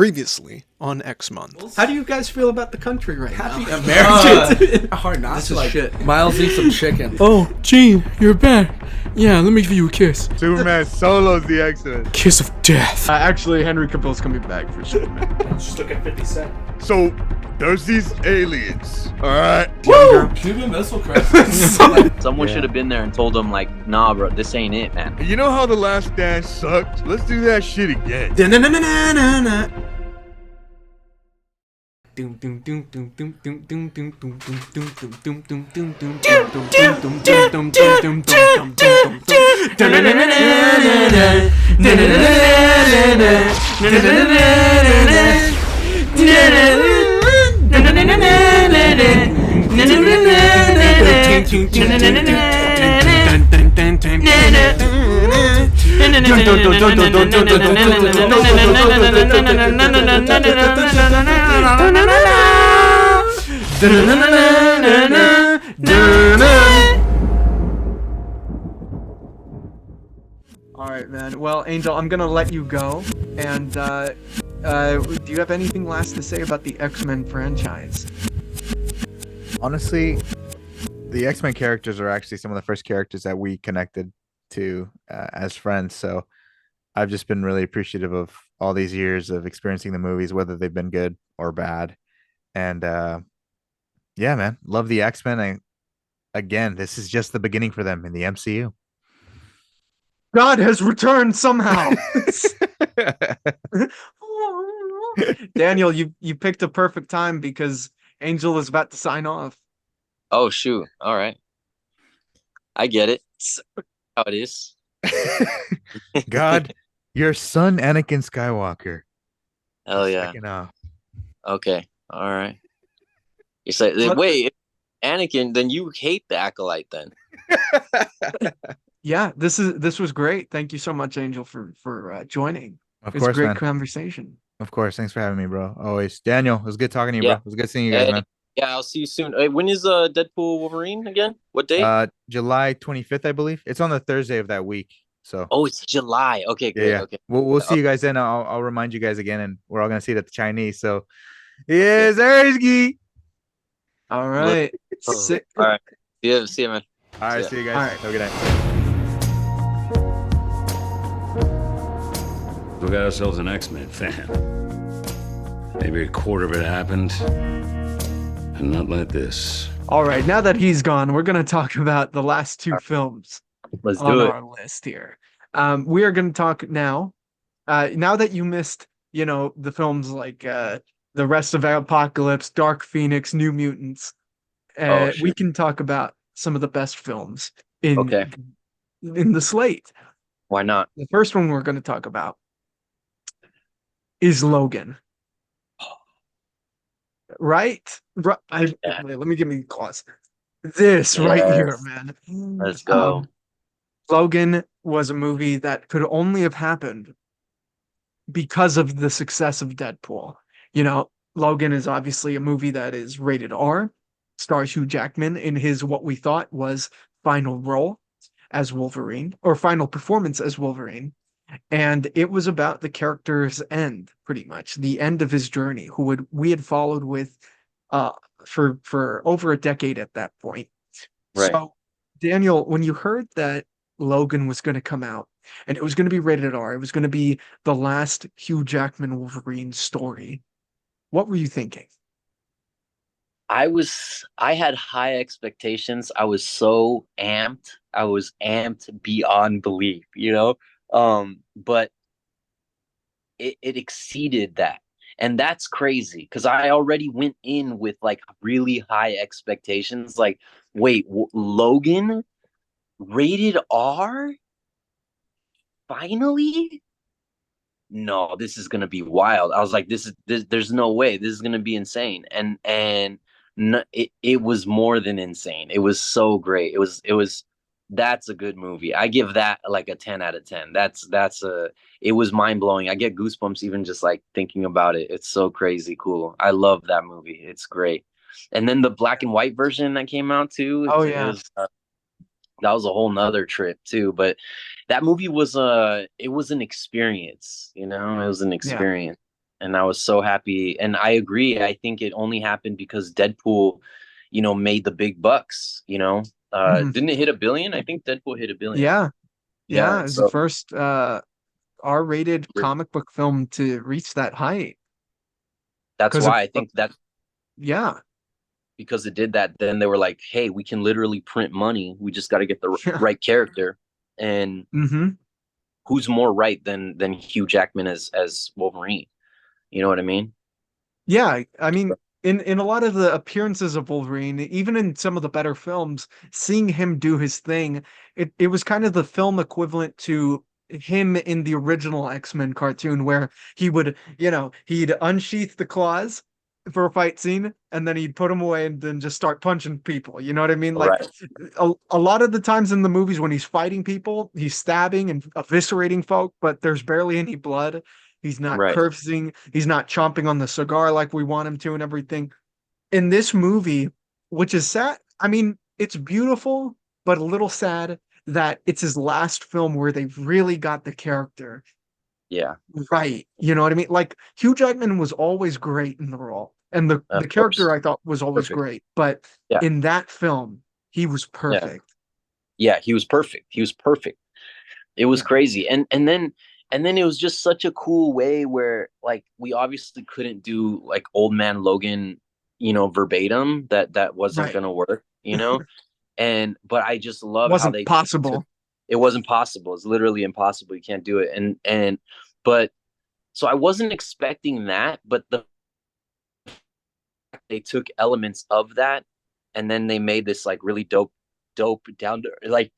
Previously on X Month. How do you guys feel about the country right Happy now? American. Hard not This to is like shit. Miles eat some chicken. Oh, Gene, you're back. Yeah, let me give you a kiss. Superman solos the X-Men. Kiss of death. Actually, Henry Cavill's coming back for Superman. Just look at 50 Cent. So there's these aliens. All right. Woo! Cuban Missile Crisis. Someone should have been there and told them, like, nah, bro, this ain't it, man. You know how The Last Dance sucked? Let's do that shit again. Alright, man. Well, Angel, I'm gonna let you go. And, do you have anything last to say about the X-Men franchise? Honestly, the X-Men characters are actually some of the first characters that we connected to as friends. So I've just been really appreciative of all these years of experiencing the movies, whether they've been good or bad. And yeah, man, love the X-Men. Again, this is just the beginning for them in the MCU. God has returned somehow! Daniel, you picked a perfect time because Angel is about to sign off. Oh, shoot. All right. I get it. How it is. God, your son, Anakin Skywalker. Hell yeah. Second off. Okay. All right. You say, wait, Anakin, then you hate the Acolyte then. Yeah, this was great. Thank you so much, Angel, for joining. Of It was course, a great man. conversation. Of course. Thanks for having me, bro. Always. Daniel, it was good talking to you, Yeah. bro. It was good seeing you guys, man. Yeah, I'll see you soon. When is Deadpool Wolverine again? What day? July 25th, I believe. It's on the Thursday of that week. So Oh, it's July. Okay, good. yeah. Okay. We'll see you guys then. I'll remind you guys again, and we're all gonna see it at the Chinese. So yes, Ersky. All right. All right. See you, man. All right, ya. see you guys. All right. Have a good night. We got ourselves an X-Men fan. Maybe a quarter of it happened, and not like this. All right. Now that he's gone, we're going to talk about the last two films Let's on do it. our list here. We are going to talk now. Now that you missed, the films like The Rest of Apocalypse, Dark Phoenix, New Mutants, shit. we can talk about some of the best films in Okay. in the slate. Why not? The first one we're going to talk about is Logan. Right? Wait, let me give me clause. This right here, Yes. man. Let's go. Logan was a movie that could only have happened because of the success of Deadpool. Logan is obviously a movie that is rated R, stars Hugh Jackman in his what we thought was final role as Wolverine, or final performance as Wolverine. And it was about the character's end, pretty much the end of his journey, we had followed with for over a decade at that point. Right. So, Daniel, when you heard that Logan was going to come out and it was going to be rated R, it was going to be the last Hugh Jackman Wolverine story, what were you thinking? I had high expectations. I was so amped. I was amped beyond belief, but it exceeded that. And that's crazy because I already went in with like really high expectations. Like, wait, Logan rated R? Finally? No, this is gonna be wild. I was like, there's no way. This is gonna be insane. And no, it was more than insane. It was so great. That's a good movie. I give that like a 10 out of 10. It was mind blowing. I get goosebumps even just like thinking about it. It's so crazy cool. I love that movie. It's great. And then the black and white version that came out too. Oh, yeah. That was a whole nother trip too. But that movie was it was an experience, it was an experience. and I was so happy. And I agree. I think it only happened because Deadpool, made the big bucks. Mhm. Didn't it hit 1 billion? I think Deadpool hit 1 billion. Yeah, Yeah, yeah, it was the so first R-rated comic book film to reach that height. that's Because why I think that yeah, because it did that, then they were like, "Hey, we can literally print money. We just got to get the yeah. right character." And Hmm. who's more right than Hugh Jackman as Wolverine? You know what I mean? Yeah, I mean, in a lot of the appearances of Wolverine, even in some of the better films, seeing him do his thing, it was kind of the film equivalent to him in the original X-Men cartoon, where he would, he'd unsheath the claws for a fight scene, and then he'd put them away and then just start punching people. You know what I mean? Like Right, a lot of the times in the movies when he's fighting people, he's stabbing and eviscerating folk, but there's barely any blood. He's not right. cursing. He's not chomping on the cigar like we want him to and everything. In this movie, which is sad, I mean, it's beautiful, but a little sad that it's his last film where they really got the character Yeah, right. You know what I mean? Like Hugh Jackman was always great in the role, and the of character course. I thought was always Perfect. great, but Yeah, in that film, he was yeah, perfect. yeah. He was perfect. He was perfect. It was Yeah. crazy. And then it was just such a cool way where like we obviously couldn't do like old man Logan, verbatim. That wasn't Right. gonna work, And but I just love how Wasn't they took possible. it wasn't possible. It's literally impossible. You can't do it. And but so I wasn't expecting that, but they took elements of that and then they made this like really dope down to like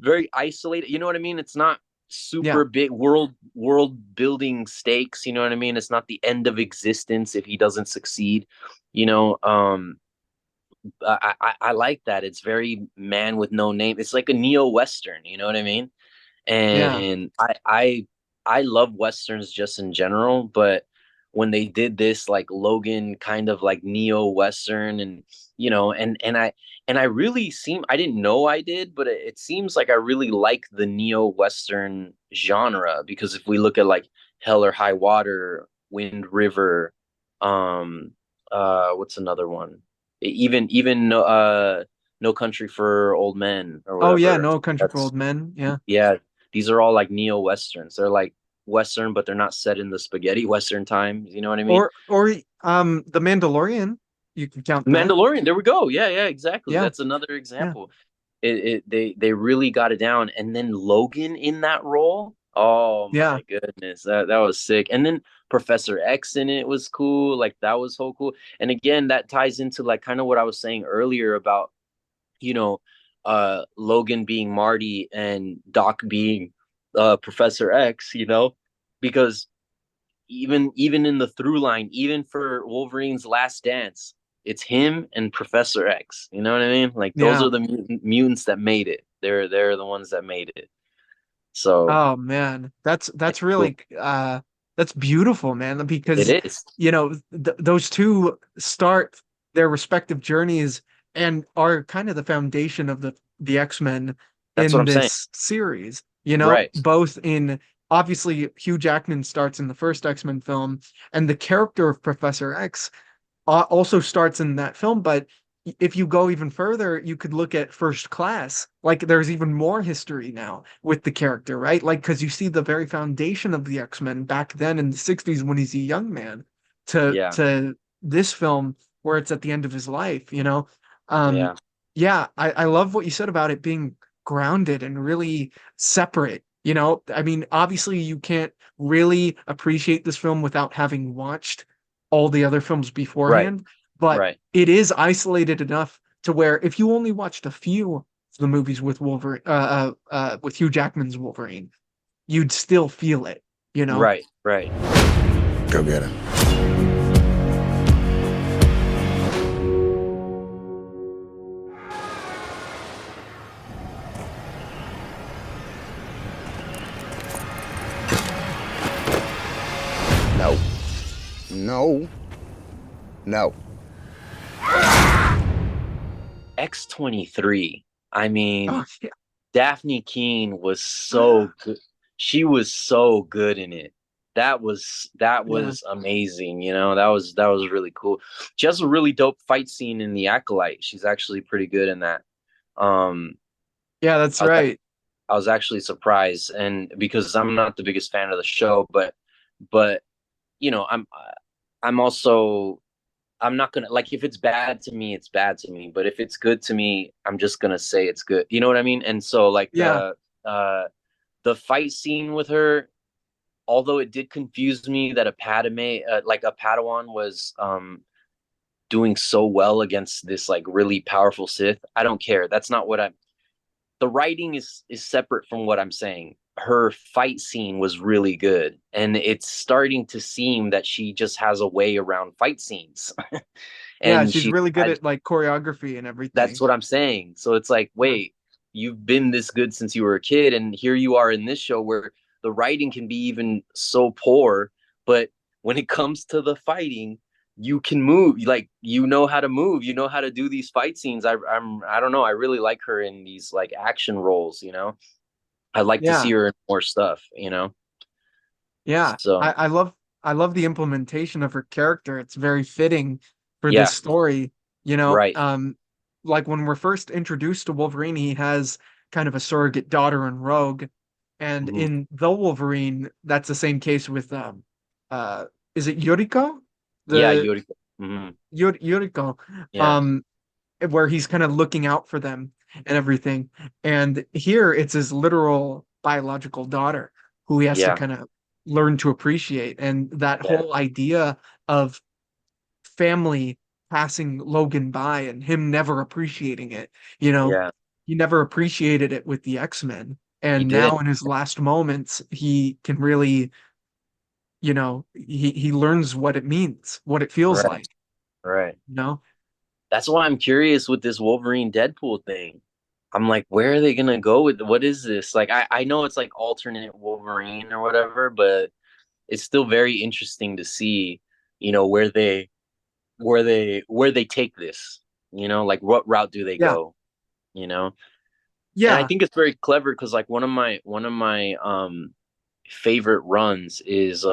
very isolated. You know what I mean? It's not Yeah. super big world building stakes. You know what I mean? It's not the end of existence if he doesn't succeed. You know, I like that. It's very man with no name. It's like a neo western. You know what I mean? Yeah. And I love westerns just in general, but when they did this like Logan kind of like neo western, and and I really I didn't know I did, but it seems like I really like the neo western genre, because if we look at like Hell or High Water, Wind River, um what's another one, even No Country for Old Men or Oh yeah, whatever. No Country for That's Old Men. Yeah. Yeah, these are all like neo westerns. They're like western, but they're not set in the spaghetti western times. You know what I mean? Or The Mandalorian. You can count that. Mandalorian. There we go. Yeah, yeah, exactly. Yeah. That's another Yeah. example. They really got it down, and then Logan in that role. Oh Yeah. my goodness, that was sick. And then Professor X in it was cool. Like that was so cool. And again, that ties into like kind of what I was saying earlier about you know, Logan being Marty and Doc being Professor X, because even in the through line, even for Wolverine's last dance, it's him and Professor X. You know what I mean? Like those Yeah. are the mutants that made it. They're the ones that made it. So Oh man, that's cool. really that's beautiful, man, It because is. those two start their respective journeys and are kind of the foundation of the X-Men That's what in I'm saying. this series. Right. Both in obviously Hugh Jackman starts in the first X-Men film, and the character of Professor X also starts in that film, but if you go even further, you could look at First Class. Like there's even more history now with the character, right? Like because you see the very foundation of the X-Men back then in the 60s when he's a young man Yeah. to this film where it's at the end of his life, you know? Um, Yeah. yeah, I love what you said about it being grounded and really separate. I mean, obviously you can't really appreciate this film without having watched all the other films Right. beforehand, but Right. it is isolated enough to where if you only watched a few of the movies with Wolverine, with Hugh Jackman's Wolverine, you'd still feel it, you know? Right. Right. Go get him. No. No. No. X-23. I mean, Oh, yeah. Daphne Keene was so good. She was so good in it. that Yeah. was amazing. That was really cool. She has a really dope fight scene in The Acolyte. She's actually pretty good in that. Um, Yeah, that's I was right. I was actually surprised, and because I'm not the biggest fan of the show, but you know, I'm also I'm not gonna like if it's bad to me, it's bad to me. But if it's good to me, I'm just gonna say it's good. You know what I mean? And so like Yeah. uh the fight scene with her, although it did confuse me that a Padme like a Padawan was doing so well against this like really powerful Sith. I don't care. That's not what I'm the writing is separate from what I'm saying. Her fight scene was really good, and it's starting to seem that she just has a way around fight scenes, Yeah, and she's really good at like choreography and that's everything. what I'm saying. So it's like, Yeah. wait, you've been this good since you were a kid, and here you are in this show where the writing can be even so poor, but when it comes to the fighting, you can move. Like you know how to move, you know how to do these fight scenes. I don't know. I really like her in these like action roles. I'd like to see Yeah. her in more stuff. Yeah. So I love the implementation of her character. It's very fitting for this yeah, story. You know, right. like when we're first introduced to Wolverine, he has kind of a surrogate daughter in Rogue. And Mhm. in the Wolverine, that's the same case with uh is it Yuriko? Yeah, The Yuri. Hmm. Yuriko. Yeah, Um where he's kind of looking out for them and everything. And here it's his literal biological daughter who he has to yeah, kind of learn to appreciate. And that yeah, whole idea of family passing Logan by and him never appreciating it, you know, yeah. he never appreciated it with the X-Men. He And did. now in his last moments, he can really, he learns what it means, what it feels Right, like, right. you know? That's why I'm curious with this Wolverine Deadpool thing. I'm like, where are they gonna go with what is this? Like I know it's like alternate Wolverine or whatever, but it's still very interesting to see, where they take this. Like what route do they Yeah. go? You know? And I Yeah. think it's very clever because like one of my favorite runs is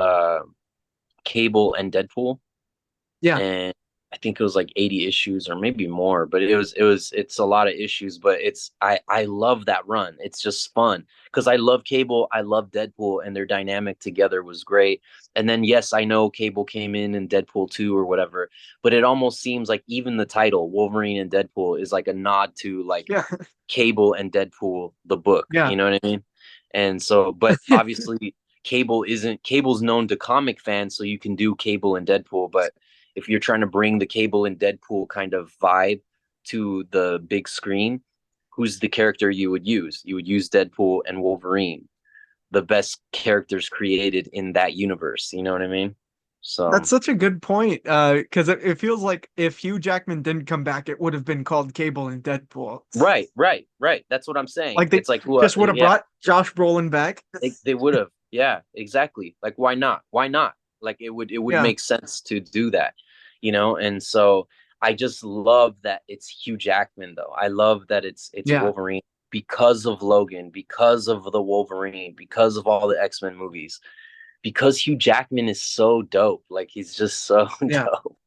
Cable and Deadpool, Yeah. and I think it was like 80 issues or maybe more, but it's a lot of issues, but I love that run. It's just fun because I love Cable, I love Deadpool, and their dynamic together was great. And then yes, I know Cable came in Deadpool 2 or whatever, but it almost seems like even the title Wolverine and Deadpool is like a nod to like Yeah. Cable and Deadpool the book, Yeah. you know what I mean? And so, but obviously Cable's known to comic fans, so you can do Cable and Deadpool, but if you're trying to bring the Cable and Deadpool kind of vibe to the big screen, who's the character you would use? You would use Deadpool and Wolverine, the best characters created in that universe. You know what I mean? That's So such a good point. Because it feels like if Hugh Jackman didn't come back, it would have been called Cable and Deadpool. right, right, right. That's what I'm saying. Like they It's like just would have yeah, brought Josh Brolin back. they would have. Yeah, exactly. Like why not? Why not? Like it would Yeah, make sense to do that. And so I just love that it's Hugh Jackman though. I love that it's yeah. Wolverine because of Logan, because of the Wolverine, because of all the X-Men movies, because Hugh Jackman is so dope. Like he's just so Yeah. dope.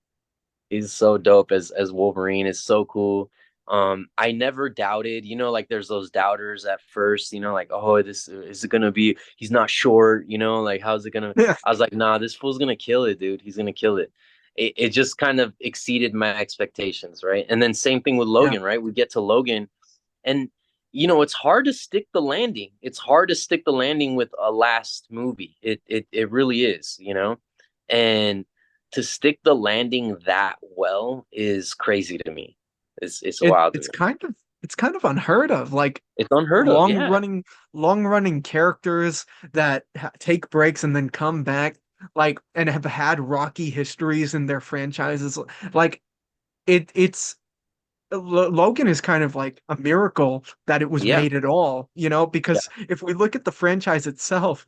He's so dope as Wolverine. Is so cool. I never doubted, like there's those doubters at first, like, oh, this is it gonna be, he's not short, like how's it gonna, Yeah. I was like, nah, this fool's gonna kill it, dude. He's gonna kill it. It just kind of exceeded my expectations, right? And then same thing with Yeah. Logan, right? We get to Logan, and it's hard to stick the landing. It's hard to stick the landing with a last movie. It really is. And to stick the landing that well is crazy to me. It's It wild to it's me. kind of it's kind of unheard of. Like It's unheard of. long Yeah. running long running characters that take breaks and then come back, like, and have had rocky histories in their franchises. Like it's Logan is kind of like a miracle that it was Yeah. made at all, Yeah. because if we look at the franchise itself,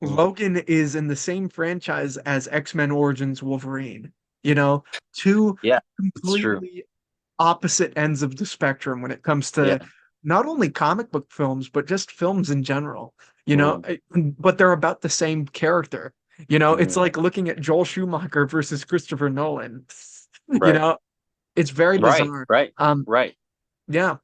Mhm. Logan is in the same franchise as X-Men Origins Wolverine, you know, two Yeah. It's true. completely opposite ends of the spectrum when it comes Yeah. to not only comic book films, but just films in general, Mhm. but they're about the same character. You know, it's Mhm. like looking at Joel Schumacher versus Christopher Nolan. You Right. know, it's very Right. bizarre. Right. Um, Right. yeah,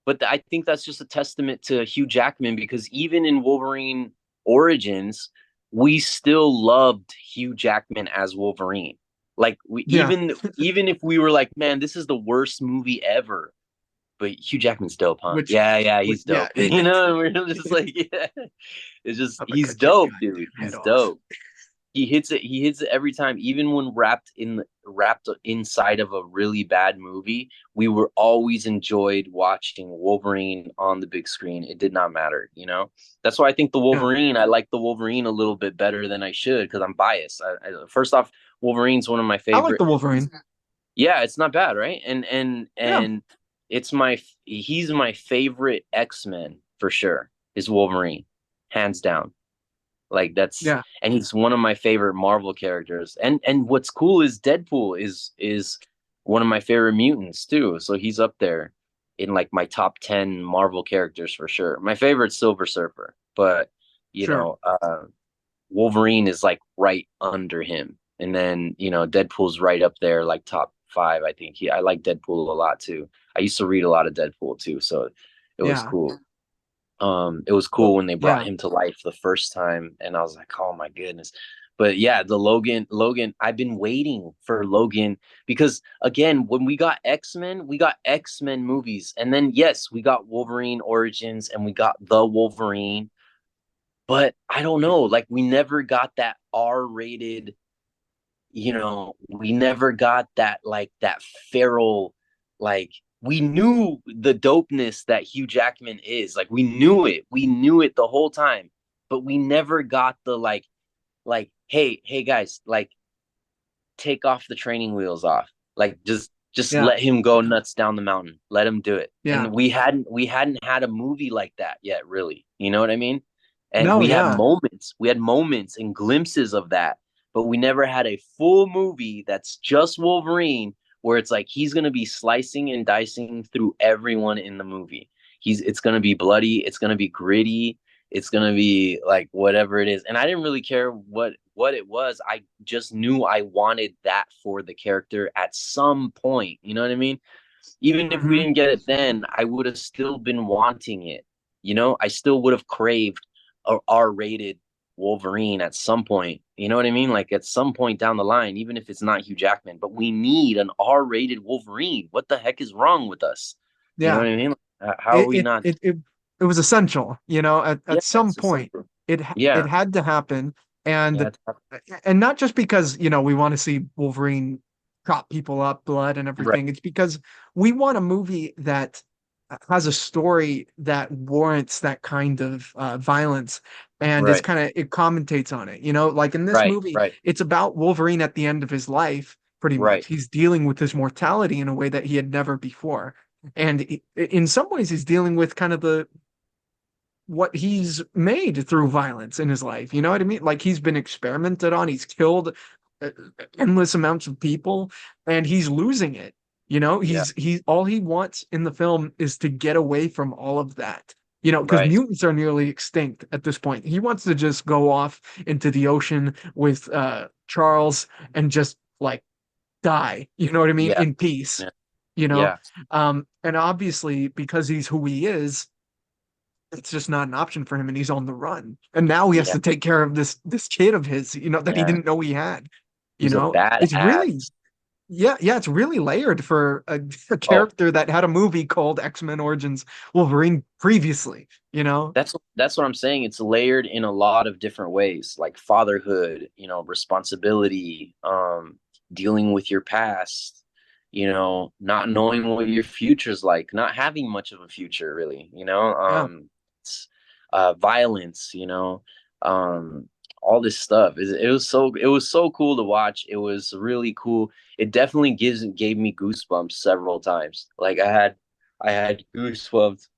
But I think that's just a testament to Hugh Jackman, because even in Wolverine Origins, we still loved Hugh Jackman as Wolverine. Like we yeah. even if we were like, man, this is the worst movie ever, but Hugh Jackman's dope, huh? Which, Yeah, yeah, which he's yeah, dope. You know, and we're just like, yeah, it's just I'm gonna he's cut your dope, dude. goddamn head He's off. dope. He hits it every time, even when wrapped inside of a really bad movie. We were always enjoyed watching Wolverine on the big screen. It did not matter, you know. That's why I think Yeah, I like the Wolverine a little bit better than I should, because I'm biased. First off, Wolverine's one of my I like favorite. the Wolverine. Yeah, it's not bad, right? Yeah, And he's my favorite X-Men for sure. Is Wolverine, hands down. Like that's yeah, and he's one of my favorite Marvel characters. And what's cool is Deadpool is one of my favorite mutants too. So he's up there in like my top 10 Marvel characters for sure. My favorite's Silver Surfer, but you sure. know, Wolverine is like right under him. And then, you know, Deadpool's right up there, like top 5. I think I like Deadpool a lot too. I used to read a lot of Deadpool too, so it was Yeah. cool. It was Well, cool when they brought yeah. him to life the first time, and I was like, oh my goodness. But yeah, the Logan, I've been waiting for Logan, because again, when we got X-Men movies, and then yes, we got Wolverine Origins and we got the Wolverine, but I don't know, like we never got that R-rated, you know, we never got that, like that feral, like we knew the dopeness that Hugh Jackman is. Like we knew it the whole time, but we never got the like, hey guys, like take off the training wheels off, like just Yeah, let him go nuts down the mountain, let him do it. yeah. And we hadn't had a movie like that yet, really, you know what I mean? And No, yeah, we had moments and glimpses of that, but we never had a full movie that's just Wolverine, where it's like he's going to be slicing and dicing through everyone in the movie. It's going to be bloody, it's going to be gritty, it's going to be like whatever it is. And I didn't really care what it was. I just knew I wanted that for the character at some point, you know what I mean? Even if we hmm didn't get it then, I would have still been wanting it. You know, I still would have craved a R-rated Wolverine at some point. You know what I mean? Like at some point down the line, even if it's not Hugh Jackman, but we need an R-rated Wolverine. What the heck is wrong with us? You know yeah. what I mean? How are It, we it not? it it it was essential, you know, Yeah, at some it's just point simple. it Yeah, had to happen, yeah, and not just because, you know, we want to see Wolverine chop people up, blood and right, everything. It's because we want a movie that has a story that warrants that kind of violence, and is right, kind of, it commentates on it. You know, like in this right, movie, right, it's about Wolverine at the end of his life. Pretty much, right. he's dealing with his mortality in a way that he had never before, and in some ways, he's dealing with kind of the what he's made through violence in his life. You know what I mean? Like he's been experimented on, he's killed uh, endless amounts of people, and he's losing it. You know, Yeah, he all he wants in the film is to get away from all of that. You know, because right. mutants are nearly extinct at this point. He wants to just go off into the ocean with Charles and just like die, you know what I mean, Yeah, in peace, yeah, you know. yeah, And obviously because he's who he is, it's just not an option for him, and he's on the run. And now he has yeah, to take care of this kid of his, you know, that he yeah. didn't know he had. You He's a know, it's really, badass. yeah, it's really layered for a Oh, character that had a movie called X-Men Origins Wolverine previously, you know? that's what I'm saying. It's layered in a lot of different ways, like fatherhood, you know, responsibility, dealing with your past, you know, not knowing what your future's like, not having much of a future, really, you know, Yeah, it's, violence, you know, um, all this stuff. It was so cool to watch. It was really cool. It definitely gave me goosebumps several times. Like I had goosebumps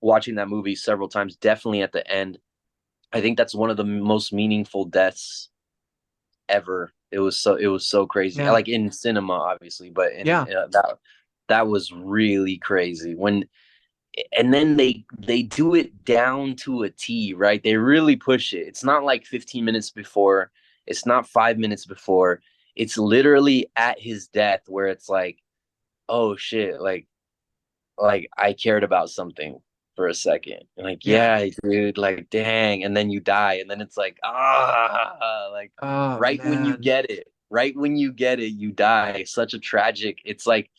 watching that movie several times, definitely at the end. I think that's one of the most meaningful deaths ever. It was so crazy. yeah, Like in cinema, obviously, but in yeah, that was really crazy. When and then they do it down to a T, right? They really push it. It's not like 15 minutes before It's not 5 minutes before. It's literally at his death where it's like, oh shit, like I cared about something for a second. And like, Yeah. yeah, dude, like dang. And then you die. And then it's like, like Oh right when you man. get it, right when you get it, you die. Such a tragic, it's like,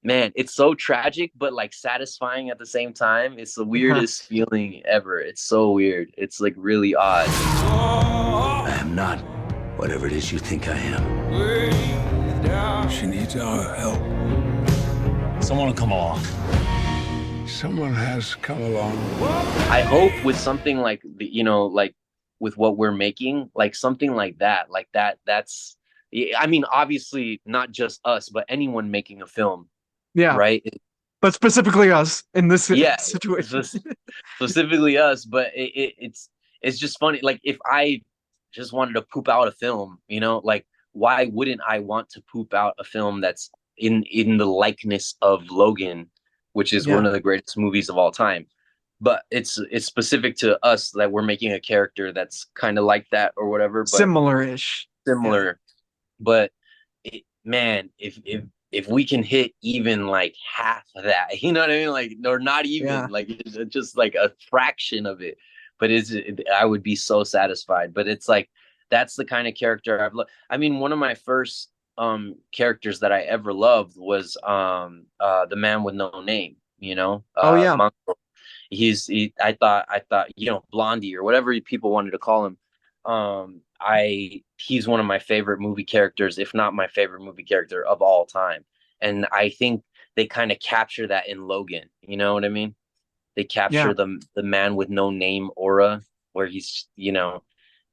man, it's so tragic, but like satisfying at the same time. It's the weirdest feeling ever. It's so weird. It's like really odd. I am not whatever it is you think I am. She needs our help. Someone will come along. Someone has come along. I hope with something like the, like with what we're making, like something like that, that's, I mean, obviously not just us, but anyone making a film, Yeah. right? But specifically us in this Yeah, situation. specifically us, but it's just funny. Like if I just wanted to poop out a film, like why wouldn't I want to poop out a film that's in the likeness of Logan, which is one of the greatest movies of all time? But it's specific to us that we're making a character that's kind of like that or whatever, but Similar-ish. similar. Yeah. But man, if we can hit even like half of that, you know what I mean? Like, or not even, like just like a fraction of it. But I would be so satisfied. But it's like, that's the kind of character I've loved. I mean, one of my first characters that I ever loved was the Man with No Name, Oh yeah. Mongo. I thought, Blondie or whatever people wanted to call him. He's one of my favorite movie characters, if not my favorite movie character of all time. And I think they kind of capture that in Logan. You know what I mean? They capture the man with no name aura, where he's,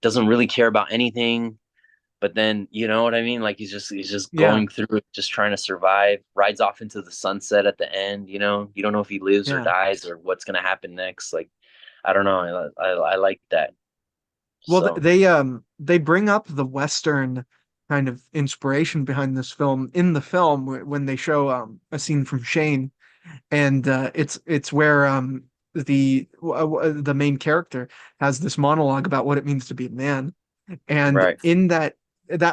doesn't really care about anything, but then, you know what I mean? Like he's just going through it, just trying to survive, rides off into the sunset at the end, you don't know if he lives or dies or what's going to happen next. Like, I don't know. I like that. Well, So. they bring up the Western kind of inspiration behind this film in the film when they show a scene from Shane, and it's where the main character has this monologue about what it means to be a man, and in that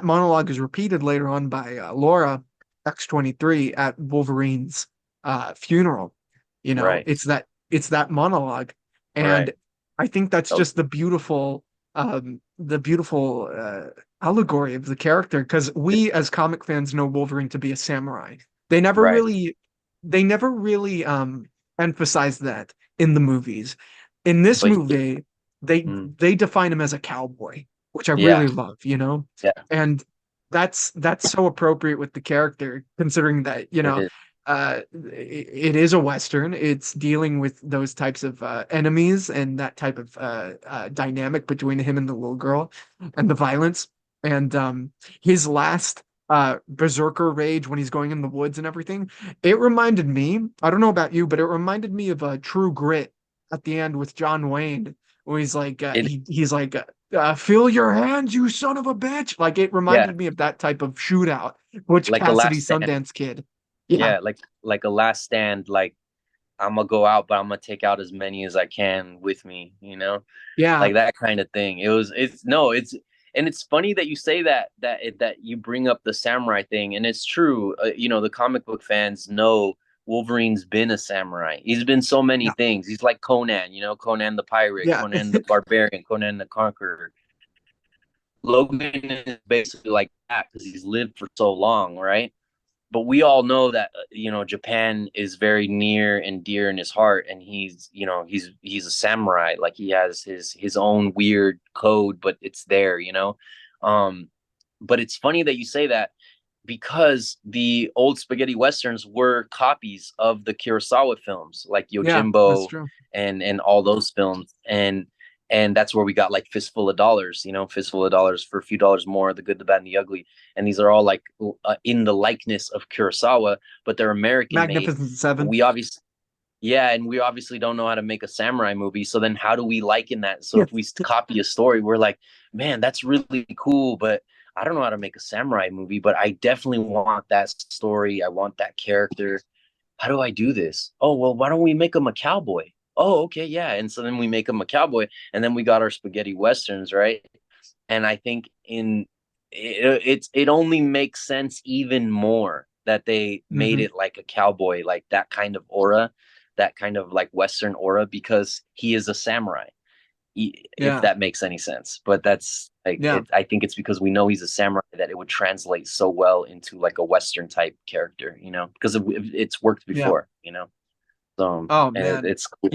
monologue is repeated later on by Laura X-23 at Wolverine's funeral. It's that monologue, and I think that's just the beautiful allegory of the character, because we as comic fans know Wolverine to be a samurai. They never really emphasize that in the movies. In this movie, they define him as a cowboy, which I really love, and that's so appropriate with the character, considering that it is a Western. It's dealing with those types of enemies and that type of dynamic between him and the little girl and the violence. And his last berserker rage when he's going in the woods and everything, it reminded me, I don't know about you, but it reminded me of True Grit at the end with John Wayne, where he's like, he's like, feel your hands, you son of a bitch. Like it reminded me of that type of shootout, Butch like Cassidy, Sundance Kid. Yeah, like a last stand, like I'm gonna go out, but I'm gonna take out as many as I can with me, like that kind of thing. And it's funny that you say that you bring up the samurai thing, and it's true. The comic book fans know Wolverine's been a samurai. He's been so many things. He's like Conan, Conan the pirate, Conan the barbarian, Conan the conqueror. Logan is basically like that because he's lived for so long, right? But we all know that Japan is very near and dear in his heart, and he's a samurai. Like he has his own weird code, but it's there. But it's funny that you say that, because the old spaghetti westerns were copies of the Kurosawa films, like Yojimbo and all those films, and that's where we got like Fistful of Dollars, Fistful of Dollars for a few dollars more, The Good, the Bad, and the Ugly. And these are all like in the likeness of Kurosawa, but they're American Magnificent made. Seven. We obviously don't know how to make a samurai movie. So then how do we liken that? So if we copy a story, we're like, man, that's really cool, but I don't know how to make a samurai movie, but I definitely want that story. I want that character. How do I do this? Oh, well, why don't we make him a cowboy? Oh, okay, yeah. And so then we make him a cowboy, and then we got our spaghetti westerns, right? And I think it only makes sense even more that they made it like a cowboy, like that kind of aura, that kind of like Western aura, because he is a samurai. If that makes any sense. But that's like I think it's because we know he's a samurai that it would translate so well into like a Western type character, you know, because it's worked before, you know. So Oh man, it's cool.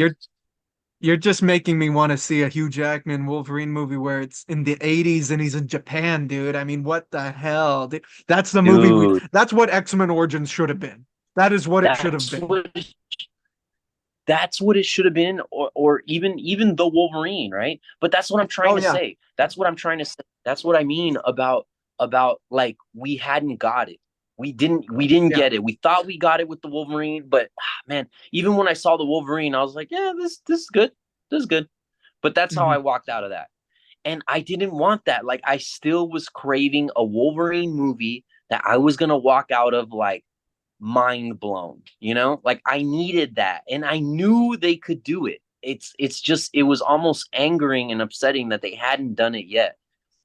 You're just making me want to see a Hugh Jackman Wolverine movie where it's in the 80s and he's in Japan, dude. I mean, what the hell? That's the movie that's what X-Men Origins should have been. That is what it should have been. That's what it should have been, or even the Wolverine, right? But that's what I'm trying to say. That's what I'm trying to say. That's what I mean about like we hadn't got it. We didn't get it. We thought we got it with the Wolverine, but man, even when I saw the Wolverine, I was like, yeah, this is good. This is good. But that's how I walked out of that. And I didn't want that. Like I still was craving a Wolverine movie that I was gonna walk out of like mind blown, you know, like I needed that, and I knew they could do it. It's just, it was almost angering and upsetting that they hadn't done it yet.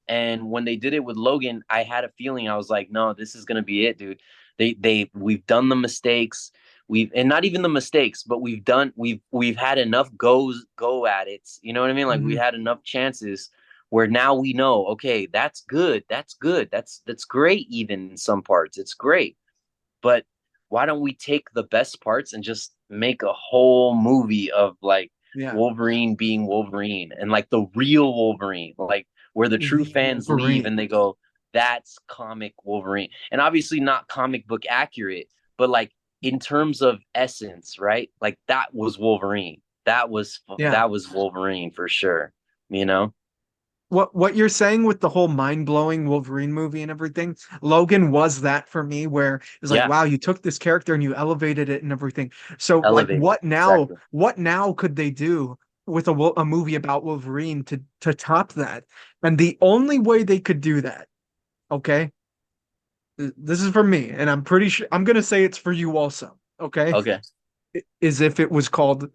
And when they did it with Logan, I had a feeling, I was like, no, this is gonna be it, dude. We've done the mistakes, and not even the mistakes, but we've had enough go at it, you know what I mean? Like we had enough chances where now we know, okay, that's good, that's great. Even in some parts it's great, but why don't we take the best parts and just make a whole movie of like Wolverine being Wolverine, and like the real Wolverine, like where the true fans leave and they go, that's comic Wolverine. And obviously not comic book accurate, but like in terms of essence, right? Like that was Wolverine. That was Wolverine for sure, you know? What you're saying with the whole mind-blowing Wolverine movie and everything, Logan was that for me, where it's like, wow, you took this character and you elevated it and everything. So like what now could they do with a movie about Wolverine to top that? And the only way they could do that, okay, this is for me, and I'm pretty sure I'm gonna say it's for you also, okay? Okay. Is if it was called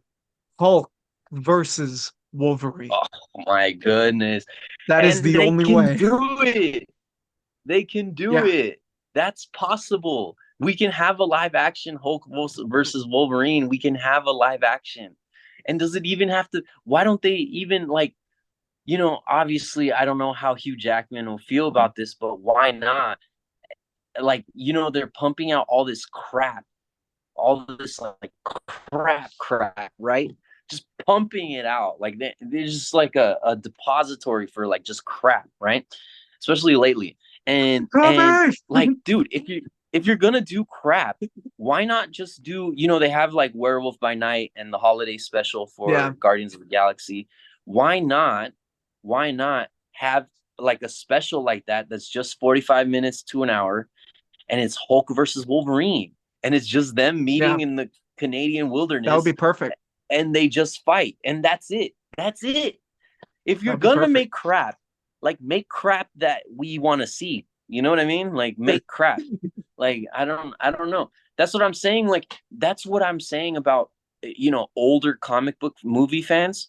Hulk versus Wolverine. Oh my goodness. That is the only way. They can do it. That's possible. We can have a live action Hulk versus Wolverine. We can have a live action. And does it even have to, why don't they even like, you know, obviously I don't know how Hugh Jackman will feel about this, but why not? Like, you know, they're pumping out all this crap, all this like crap, right? Just pumping it out. Like they're just like a depository for like just crap, right? Especially lately. And like, dude, if you're gonna do crap, why not just do, you know, they have like Werewolf by Night and the holiday special for Guardians of the Galaxy. Why not have like a special like that that's just 45 minutes to an hour, and it's Hulk versus Wolverine, and it's just them meeting in the Canadian wilderness. That would be perfect. And they just fight, and that's it. That's it. If you're gonna make crap, like make crap that we want to see. You know what I mean? Like make crap. Like I don't know. That's what I'm saying. Like that's what I'm saying about, you know, older comic book movie fans.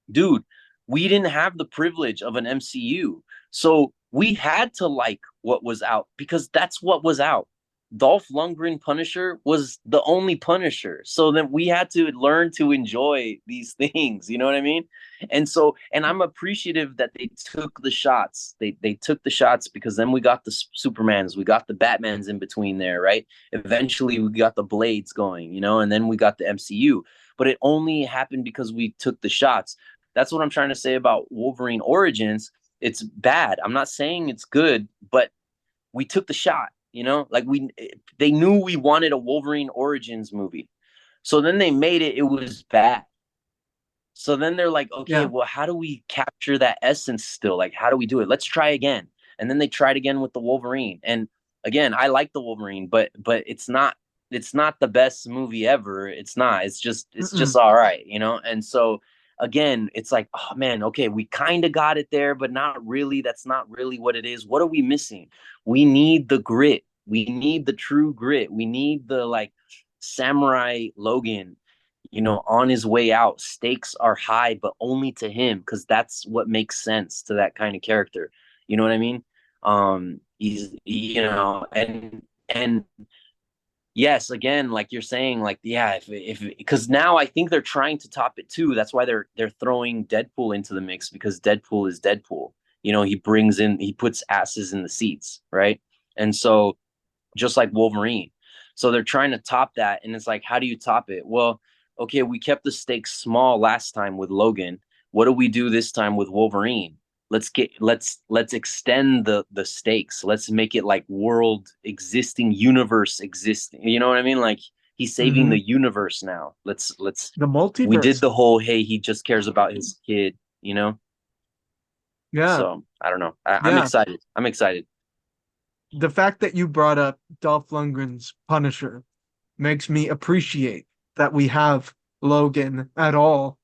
Dude, we didn't have the privilege of an MCU, so we had to like what was out because that's what was out. Dolph Lundgren Punisher was the only Punisher. So then we had to learn to enjoy these things, you know what I mean? And so, and I'm appreciative that they took the shots. They took the shots because then we got the Supermans, we got the Batmans in between there, right? Eventually we got the Blades going, you know, and then we got the MCU. But it only happened because we took the shots. That's what I'm trying to say about Wolverine Origins. It's bad. I'm not saying it's good, but we took the shot. You know, like they knew we wanted a Wolverine Origins movie. So then they made it. It was bad. So then they're like, okay, well, how do we capture that essence still? Like, how do we do it? Let's try again. And then they tried again with the Wolverine. And again, I like the Wolverine, but it's not the best movie ever. It's not. It's just all right, you know? And so again, it's like, oh man, okay, we kind of got it there, but not really. That's not really what it is. What are we missing? We need the grit. We need the true grit. We need the like samurai Logan, you know, on his way out. Stakes are high, but only to him, because that's what makes sense to that kind of character. You know what I mean? He's, and yes, again, like you're saying, like, yeah, if because now I think they're trying to top it too. That's why they're throwing Deadpool into the mix, because Deadpool is Deadpool. He puts asses in the seats, right? And so, just like Wolverine. So they're trying to top that, and it's like, how do you top it? Well, okay, we kept the stakes small last time with Logan. What do we do this time with Wolverine? Let's extend the stakes. Let's make it like world existing, universe existing. You know what I mean? Like, he's saving the universe now. Let's The multiverse. We did the whole, hey, he just cares about his kid, you know? Yeah. So I don't know. I'm excited. I'm excited. The fact that you brought up Dolph Lundgren's Punisher makes me appreciate that we have Logan at all.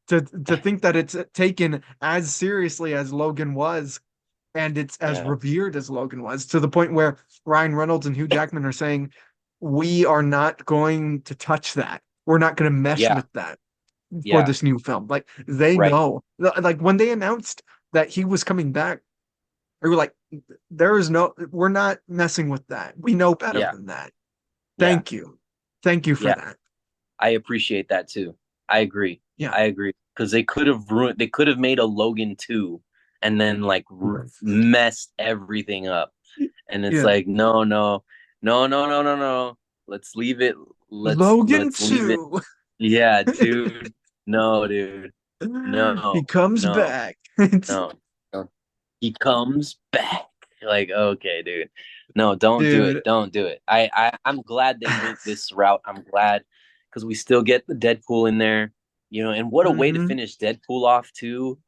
To think that it's taken as seriously as Logan was, and it's as revered as Logan was, to the point where Ryan Reynolds and Hugh Jackman are saying, we are not going to touch that. We're not going to mesh with that for this new film. Like, they know. Like, when they announced that he was coming back, they were like, we're not messing with that. We know better than that. Thank you. Thank you for that. I appreciate that too. I agree. Yeah. I agree. Because they could have made a Logan 2 and then like messed everything up. And it's like, no. Let's leave it. Logan 2. Leave it. Yeah, dude. No, dude. No. He comes back. No. He comes back. Like, okay, dude. No, don't do it. Don't do it. I'm glad they went this route. I'm glad, because we still get the Deadpool in there, and what a way to finish Deadpool off too.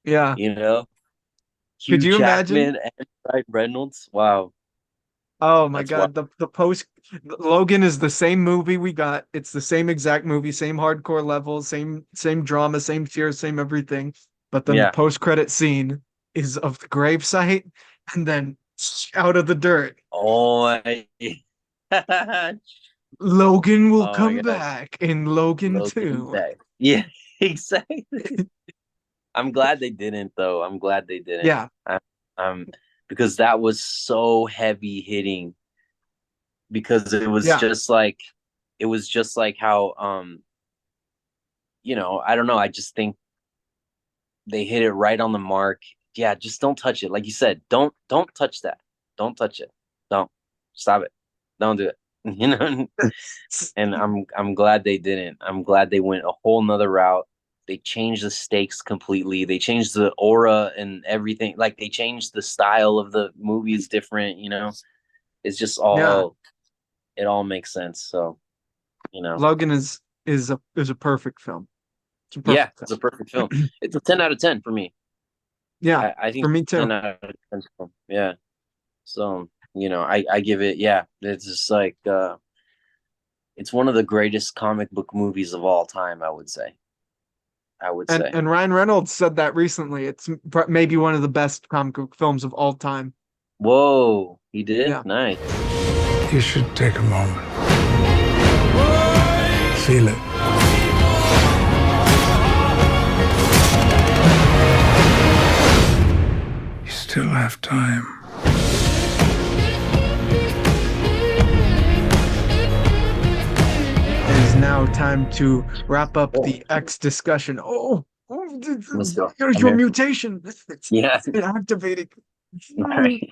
Yeah. Could you Jackman imagine? And Ryan Reynolds? Wow. Oh my God. The post Logan is the same movie we got. It's the same exact movie, same hardcore level, same drama, same tears, same everything. But then the post-credit scene is of the gravesite and then out of the dirt. Oh, Logan will come back in Logan 2. Yeah, exactly. I'm glad they didn't, though. I'm glad they didn't. Yeah. Because that was so heavy hitting. Because it was just like how I don't know. I just think they hit it right on the mark. Yeah, just don't touch it. Like you said, don't touch that. Don't touch it. Don't stop it. Don't do it. And I'm glad they didn't. I'm glad they went a whole nother route. They changed the stakes completely. They changed the aura and everything. Like, they changed the style of the movie is different. It's just all it all makes sense. So, Logan is a perfect film. It's a perfect film. It's a 10 out of 10 for me. Yeah, I think for me too. 10 out of 10 film. Yeah. So, I give it, it's just like, it's one of the greatest comic book movies of all time, I would say. And Ryan Reynolds said that recently. It's maybe one of the best comic book films of all time. Whoa, he did? Yeah. Nice. You should take a moment. Feel it. You still have time. It is now time to wrap up the X discussion. Your mutation. Yeah. It's activating. Right.